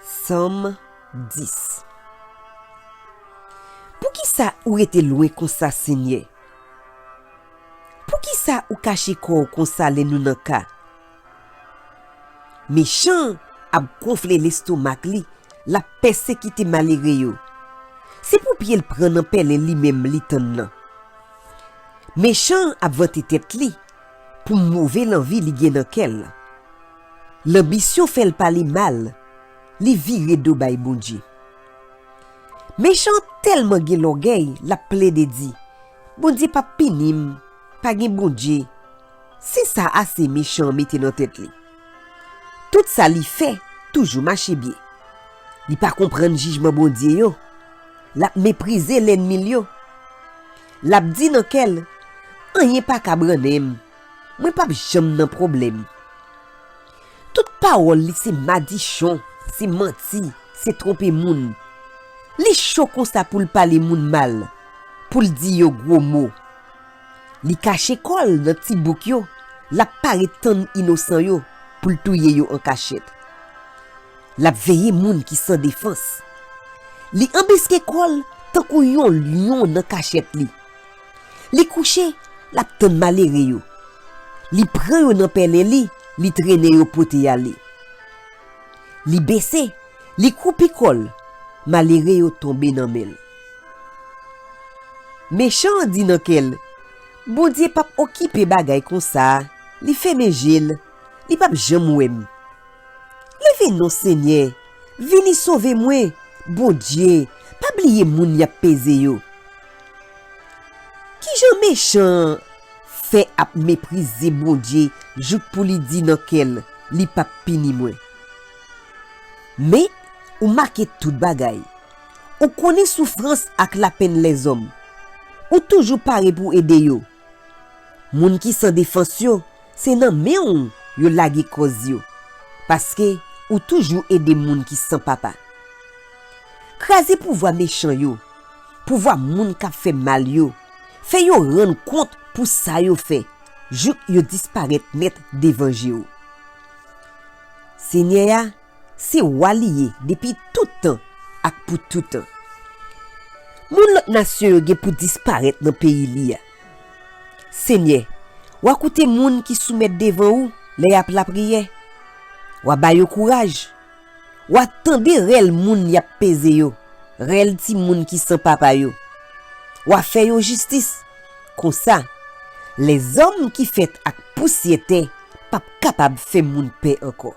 Somme 10. Pour qui ça ou était loin comme ça, Seigneur? Pour qui ça ou caché corps comme ça les nous nan ka? Méchant a gonflé l'estomac li, la persécuté malheureux yo. C'est pour pied le prendre en pelle lui-même li tan nan. Méchant a vanté tête li pour mauvais l'envie li gen nan kel. L'ambition fait le parler mal, li vire do bay bon Dieu. Méchant tellement gen l'orgueil, la plaide dit, bon Dieu pas pinim, pas gen bon Dieu. C'est ça assez méchant mette dans tête li. Tout ça li fait toujours marcher bien. Li pas comprendre jugement bon Dieu yo. La mépriser l'ennemi yo. La dit dans quel rien pas ka branem. Moi pas jamais nan problème. Toute parole li c'est madichon, c'est menti, c'est tromper moun. Li chaud comme ça pour parler moun mal, pour dire yo gros mots. Li cache kol dans ti bouk yo, la paraît tan innocent yo pour touyer yo en cachette. La veille moun qui sans défense. Li embisque kol tant kou yon lion dans cachette li. Li couché, la tan malere yo. Li prend yo nan pelle li traîne yo pote yale. Li baissé, li coupe kol, malere yo tombe nan mel. Méchant dit nan kel, bon Dieu pas occupé bagay comme ça, li fait mejil, li pas jam wem. Levez non Seigneur, vini sauver moi, bon Dieu, pas oublier moun y a pesé yo. Qui jan méchant fait à mépriser bon Dieu, jouk pour li di nan kel, li pas pini moi. Mais ou marqué tout bagay. Ou connaît souffrance ak la peine les hommes. Ou toujours paré pour aider yo. Moun qui sans défense yo, c'est nan men yo lage cause yo. Parce que ou toujours aider moun qui sans papa. Krasé pouvoir méchant yo. Pouvoir moun ka fait mal yo. Fait yo rendre compte pour ça yo fait. Jouk yo disparaître net devant yo. Seigneur, c'est waliye depuis tout temps ak pour tout temps. Moun lot nation yo gen pour disparaître dans pays li. Seigneur, ou koute moun qui soumettre devant ou les ap la prière. Ou ba yo courage. Ou attendre rel moun y a pesé yo, rel ti moun qui sans papa yo. Ou fait yo justice. Comme ça, les hommes qui fait ak poussiété pas capable faire moun paix encore.